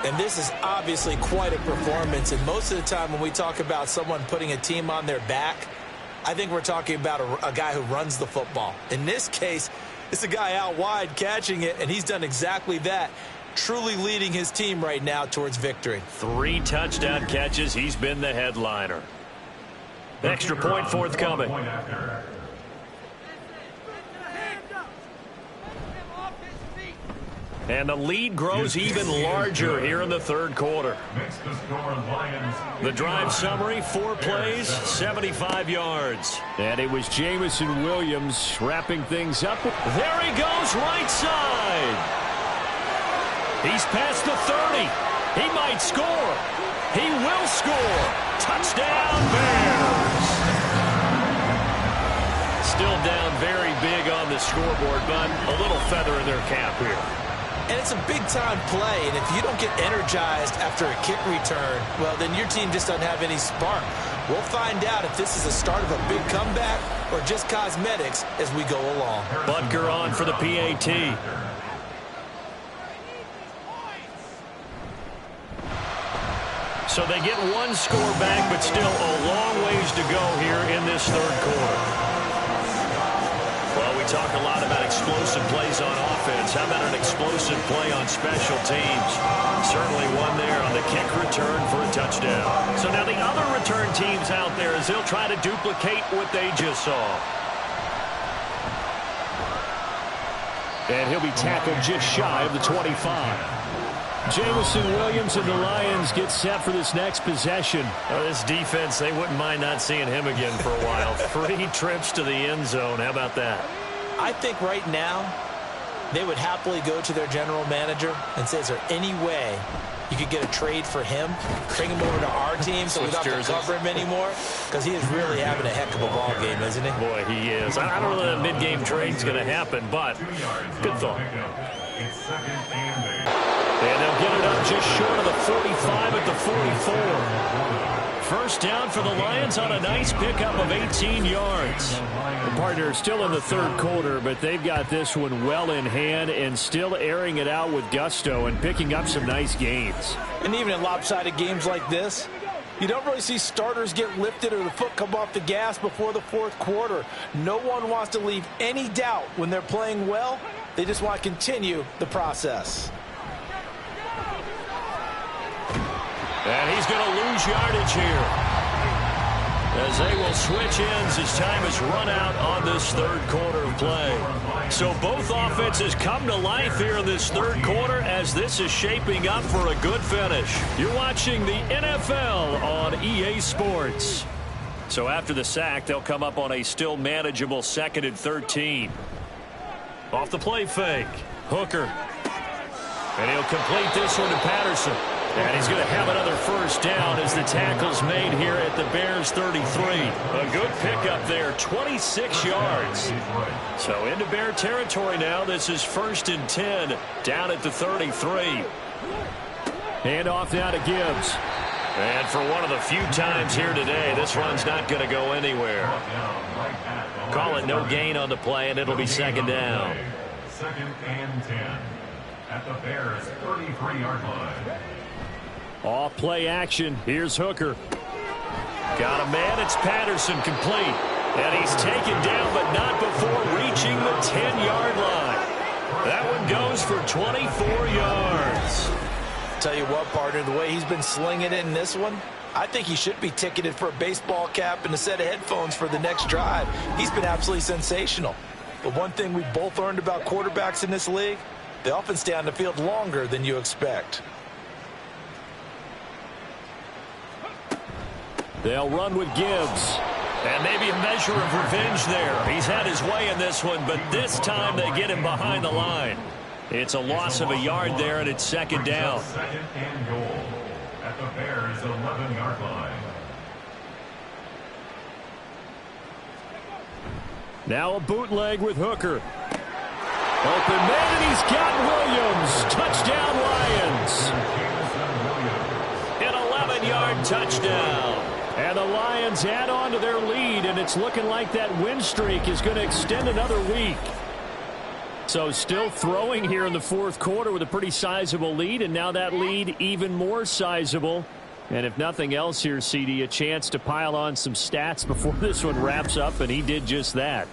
And this is obviously quite a performance. And most of the time when we talk about someone putting a team on their back, I think we're talking about a guy who runs the football. In this case, it's a guy out wide catching it, and he's done exactly that, truly leading his team right now towards victory. 3 touchdown catches. He's been the headliner. Extra point forthcoming. And the lead grows even larger here in the third quarter. The drive summary, 4 plays, 75 yards. And it was Jamison Williams wrapping things up. There he goes, right side. He's past the 30. He might score. He will score. Touchdown, Bears. Still down very big on the scoreboard, but a little feather in their cap here. And it's a big-time play, and if you don't get energized after a kick return, well, then your team just doesn't have any spark. We'll find out if this is the start of a big comeback or just cosmetics as we go along. Butker on for the PAT. So they get 1 score back, but still a long ways to go here in this third quarter. Well, we talk a lot about explosive plays on offense. How about an explosive play on special teams? Certainly one there on the kick return for a touchdown. So now the other return teams out there as they'll try to duplicate what they just saw. And he'll be tackled just shy of the 25. Jamison Williams and the Lions get set for this next possession. Oh, this defense, they wouldn't mind not seeing him again for a while. 3 trips to the end zone. How about that? I think right now they would happily go to their general manager and say, is there any way you could get a trade for him, bring him over to our team so we don't have to cover him anymore? Because he is really having a heck of a ball game, isn't he? Boy, he is. I don't know that a mid-game trade's going to happen, but good thought. And they'll get it up just short of the 45 at the 44. First down for the Lions on a nice pickup of 18 yards. The partner still in the third quarter, but they've got this one well in hand and still airing it out with gusto and picking up some nice gains. And even in lopsided games like this, you don't really see starters get lifted or the foot come off the gas before the fourth quarter. No one wants to leave any doubt when they're playing well. They just want to continue the process. And he's going to lose yardage here as they will switch ends as time has run out on this third quarter of play. So both offenses come to life here in this third quarter as this is shaping up for a good finish. You're watching the NFL on EA Sports. So after the sack, they'll come up on a still manageable 2nd and 13. Off the play fake, Hooker. And he'll complete this one to Patterson. And he's going to have another first down as the tackle's made here at the Bears 33. A good pickup there, 26 yards. So into Bear territory now. This is 1st and 10 down at the 33. Hand off now to Gibbs. And for one of the few times here today, this run's not going to go anywhere. Call it no gain on the play, and it'll be 2nd down. 2nd and 10 at the Bears 33-yard line. Off play action. Here's Hooker. Got a man. It's Patterson complete. And he's taken down, but not before reaching the 10-yard line. That one goes for 24 yards. Tell you what, partner, the way he's been slinging it in this one, I think he should be ticketed for a baseball cap and a set of headphones for the next drive. He's been absolutely sensational. But one thing we both learned about quarterbacks in this league, they often stay on the field longer than you expect. They'll run with Gibbs. And maybe a measure of revenge there. He's had his way in this one, but this time they get him behind the line. It's a loss of a yard there, and it's second down. Second and goal at the Bears' 11-yard line. Now a bootleg with Hooker. Open man, and he's got Williams. Touchdown, Lions. An 11-yard touchdown. And the Lions add on to their lead, and it's looking like that win streak is going to extend another week. So still throwing here in the fourth quarter with a pretty sizable lead, and now that lead even more sizable. And if nothing else here, CD, a chance to pile on some stats before this one wraps up, and he did just that.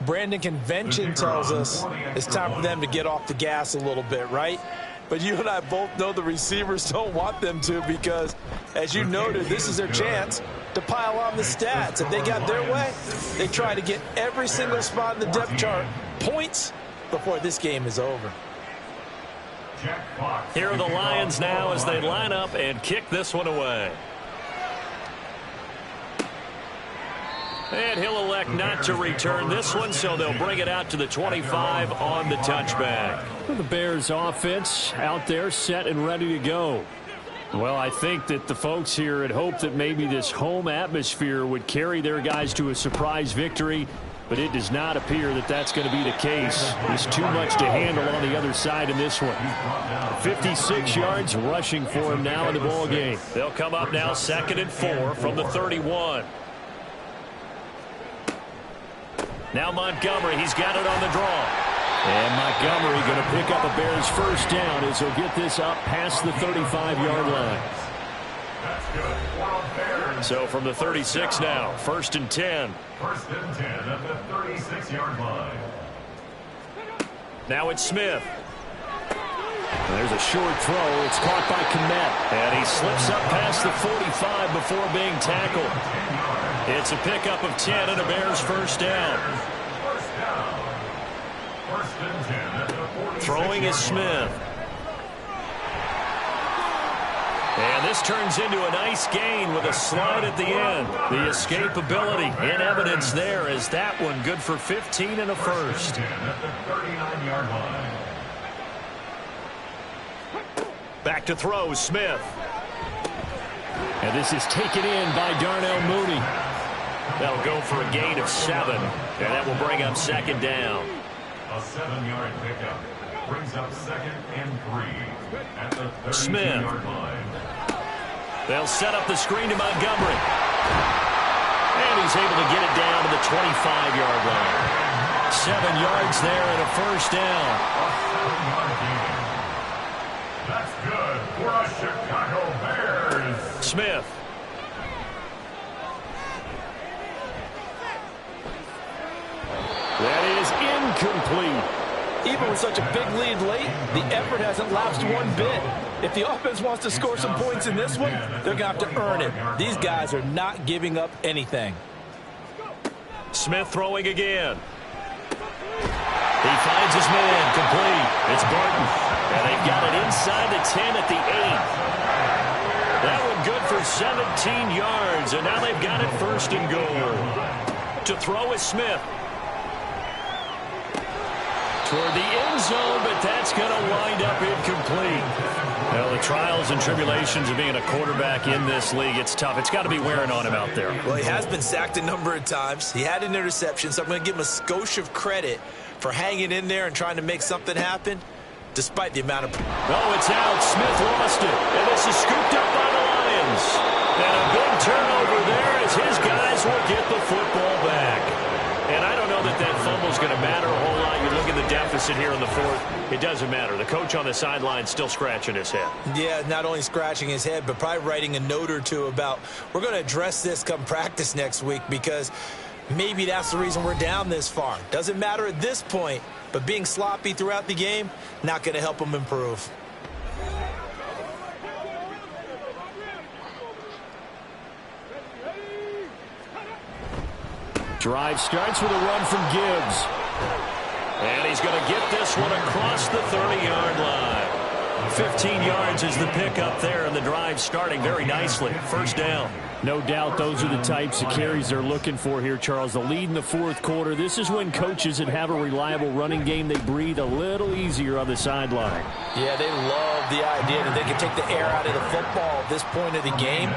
Brandon, convention tells us it's time for them to get off the gas a little bit, right? But you and I both know the receivers don't want them to because, as you noted, this is their chance to pile on the stats. If they got their way, they try to get every single spot in the depth chart points before this game is over. Here are the Lions now as they line up and kick this one away. And he'll elect not to return this one, so they'll bring it out to the 25 on the touchback. The Bears offense out there set and ready to go. Well, I think that the folks here had hoped that maybe this home atmosphere would carry their guys to a surprise victory, but it does not appear that that's going to be the case. There's too much to handle on the other side in this one. 56 yards rushing for him now in the ball game. They'll come up now 2nd and 4 from the 31. Now Montgomery, he's got it on the draw. And Montgomery going to pick up a Bears first down as he'll get this up past the 35-yard line. So from the 36 now, 1st and 10. 1st and 10 at the 36-yard line. Now it's Smith. There's a short throw. It's caught by Kmet. And he slips up past the 45 before being tackled. It's a pickup of 10 and a Bears first down. Throwing is Smith. And this turns into a nice gain with a slide at the end. The escapability in evidence there as that one good for 15 and a first. Back to throw, Smith. And this is taken in by Darnell Mooney. That'll go for a gain of 7. And that will bring up second down. A 7-yard pickup brings up 2nd and 3 at the 32-yard line. They'll set up the screen to Montgomery. And he's able to get it down to the 25-yard line. 7 yards there and a first down. A 7-yard gain. That's good for a Chicago Bears. Smith. That is incomplete. Even with such a big lead late, the effort hasn't lapsed one bit. If the offense wants to score some points in this one, they're going to have to earn it. These guys are not giving up anything. Smith throwing again. He finds his man, complete. It's Barton. And they've got it inside the 10 at the 8. That one good for 17 yards, and now they've got it 1st and goal. To throw is Smith. Toward the end zone, but that's going to wind up incomplete. Well, the trials and tribulations of being a quarterback in this league, it's tough. It's got to be wearing on him out there. Well, he has been sacked a number of times. He had an interception, so I'm going to give him a skosh of credit for hanging in there and trying to make something happen, despite the amount of... Oh, it's out. Smith lost it. And this is scooped up by the Lions. And a big turnover there as his guys will get the football back. And I don't know that that fumble's going to matter a whole lot. You look at the deficit here in the 4th. It doesn't matter. The coach on the sideline still scratching his head. Yeah, not only scratching his head, but probably writing a note or two about we're going to address this come practice next week because maybe that's the reason we're down this far. Doesn't matter at this point, but being sloppy throughout the game, not going to help them improve. Drive starts with a run from Gibbs. And he's going to get this one across the 30-yard line. 15 yards is the pickup there, and the drive starting very nicely. First down. No doubt those are the types of carries they're looking for here, Charles. The lead in the fourth quarter. This is when coaches that have a reliable running game, they breathe a little easier on the sideline. Yeah, they love the idea that they can take the air out of the football at this point of the game.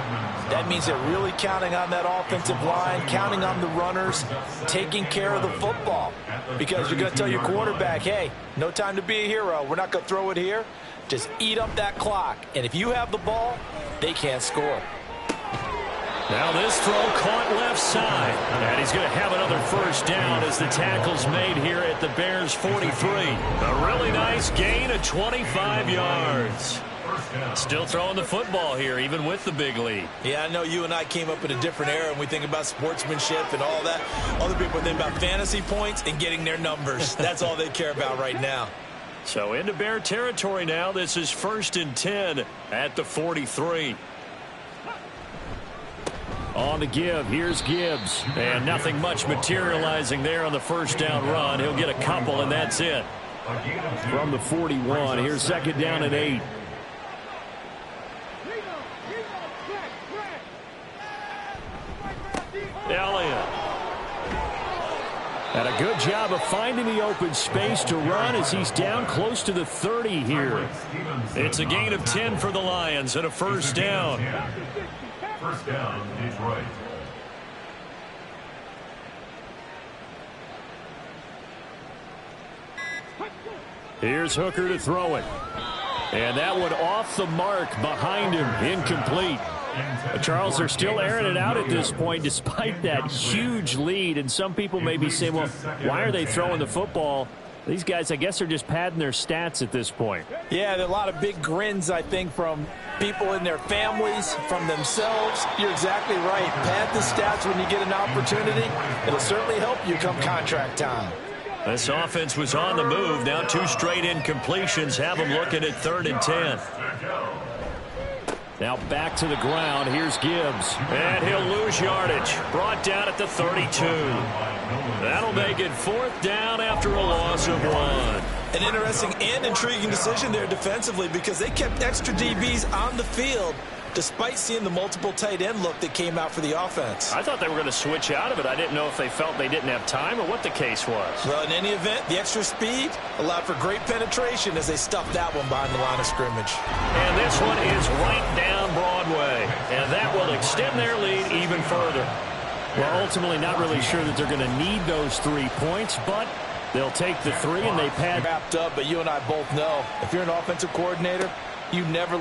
That means they're really counting on that offensive line, counting on the runners, taking care of the football. Because you're going to tell your quarterback, hey, no time to be a hero. We're not going to throw it here. Just eat up that clock. And if you have the ball, they can't score. Now this throw caught left side. And he's going to have another first down as the tackle's made here at the Bears 43. A really nice gain of 25 yards. Still throwing the football here, even with the big lead. Yeah, I know you and I came up in a different era, and we think about sportsmanship and all that. Other people think about fantasy points and getting their numbers. That's all they care about right now. So into Bear territory now. This is 1st and 10 at the 43. On the give, here's Gibbs. And nothing much materializing there on the first down run. He'll get a couple, and that's it. From the 41, here's 2nd down and 8. Elliott. And a good job of finding the open space to run as he's down close to the 30 here. It's a gain of 10 for the Lions and a first down. First down, Detroit. Here's Hooker to throw it. And that one off the mark behind him, incomplete. Charles, they're still airing it out at this point despite that huge lead. And some people may be saying, well, why are they throwing the football? These guys, I guess, are just padding their stats at this point. Yeah, there are a lot of big grins, I think, from people in their families, from themselves. You're exactly right. Pad the stats when you get an opportunity. It'll certainly help you come contract time. This offense was on the move. Now 2 straight incompletions have them looking at 3rd and 10. Now back to the ground. Here's Gibbs. And he'll lose yardage. Brought down at the 32. That'll make it 4th down after a loss of 1. An interesting and intriguing decision there defensively because they kept extra DBs on the field despite seeing the multiple tight end look that came out for the offense. I thought they were going to switch out of it. I didn't know if they felt they didn't have time or what the case was. Well, in any event, the extra speed allowed for great penetration as they stuffed that one behind the line of scrimmage. And this one is right down Broadway. And that will extend their lead even further. Well, ultimately not really sure that they're going to need those 3 points, but they'll take the 3 and they pad. Wrapped up, but you and I both know if you're an offensive coordinator, you never